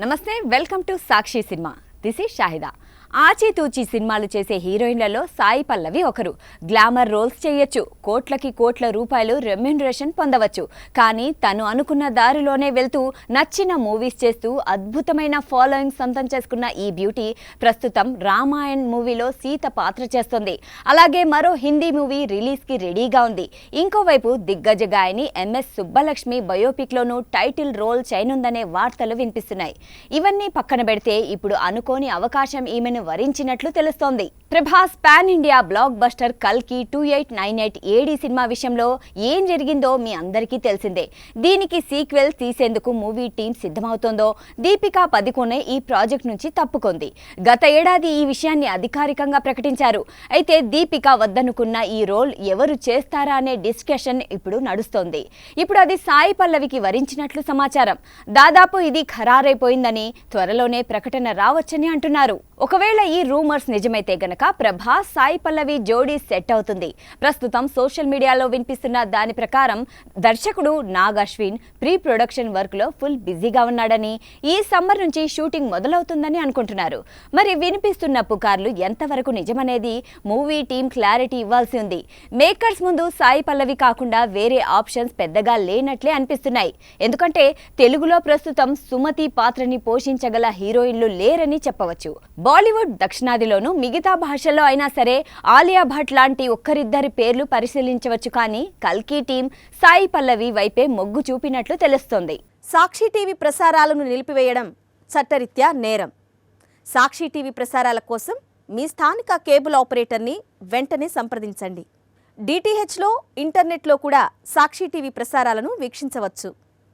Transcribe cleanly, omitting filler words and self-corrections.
నమస్తే, welcome to Sakshi cinema. This is Shahida. ఆచితూచి సినిమాలు చేసే హీరోయిన్లలో సాయి పల్లవి ఒకరు. గ్లామర్ రోల్స్ చేయొచ్చు, కోట్లకి కోట్ల రూపాయలు రెమ్యూనరేషన్ పొందవచ్చు. కానీ తను అనుకున్న దారిలోనే వెళ్తూ నచ్చిన మూవీస్ చేస్తూ అద్భుతమైన ఫాలోయింగ్ సొంతం చేసుకున్న ఈ బ్యూటీ ప్రస్తుతం రామాయణ్ మూవీలో సీత పాత్ర చేస్తుంది. అలాగే మరో హిందీ మూవీ రిలీజ్కి రెడీగా ఉంది. ఇంకోవైపు దిగ్గజ గాయని ఎంఎస్ సుబ్బలక్ష్మి బయోపిక్లోనూ టైటిల్ రోల్ చేయనుందనే వార్తలు వినిపిస్తున్నాయి. ఇవన్నీ పక్కన పెడితే ఇప్పుడు అనుకోని అవకాశం ఈమెను వరించినట్లు తెలుస్తోంది. Prabhas pan India block buster కల్కి 2898 ఏడి సినిమా విషయంలో ఏం జరిగిందో మీ అందరికీ తెలిసిందే. దీనికి సీక్వెల్ తీసేందుకు మూవీ టీం సిద్ధమవుతోందో దీపికా పదుకొనే ఈ ప్రాజెక్ట్ నుంచి తప్పుకుంది. గత ఏడాది ఈ విషయాన్ని అధికారికంగా ప్రకటించారు. అయితే దీపిక వద్దనుకున్న ఈ రోల్ ఎవరు చేస్తారా అనే డిస్కషన్ ఇప్పుడు నడుస్తోంది. ఇప్పుడు అది సాయి పల్లవికి వరించినట్లు సమాచారం. దాదాపు ఇది ఖరారైపోయిందని, త్వరలోనే ప్రకటన రావచ్చని అంటున్నారు. ఒకవేళ ఈ రూమర్స్ నిజమైతే గనక ప్రభాస్ సాయి పల్లవి జోడీ సెట్ అవుతుంది. ప్రస్తుతం సోషల్ మీడియాలో వినిపిస్తున్న దాని ప్రకారం దర్శకుడు Nag Ashwin pre production work లో ఫుల్ బిజీగా ఉన్నాడని, ఈ సమ్మర్ నుంచి షూటింగ్ మొదలవుతుందని అనుకుంటున్నారు. మరి వినిపిస్తున్న పుకార్లు ఎంతవరకు నిజమనేది మూవీ టీం క్లారిటీ ఇవ్వాల్సి ఉంది. మేకర్స్ ముందు సాయి పల్లవి కాకుండా వేరే ఆప్షన్స్ పెద్దగా లేనట్లే అనిపిస్తున్నాయి. ఎందుకంటే తెలుగులో ప్రస్తుతం సుమతి పాత్రని పోషించగల హీరోయిన్లు లేరని చెప్పవచ్చు. బాలీవుడ్ దక్షిణాదిలోనూ మిగతా భాషల్లో అయినా సరే ఆలియా భట్ లాంటి ఒక్కరిద్దరి పేర్లు పరిశీలించవచ్చు. కానీ కల్కి టీం సాయి పల్లవి వైపే మొగ్గు చూపినట్లు తెలుస్తోంది. సాక్షి టీవీ ప్రసారాలను నిలిపివేయడం చట్టరీత్యా నేరం. సాక్షి టీవీ ప్రసారాల కోసం మీ స్థానిక కేబుల్ ఆపరేటర్ని వెంటనే సంప్రదించండి. డిటిహెచ్లో, ఇంటర్నెట్లో కూడా సాక్షి టీవీ ప్రసారాలను వీక్షించవచ్చు.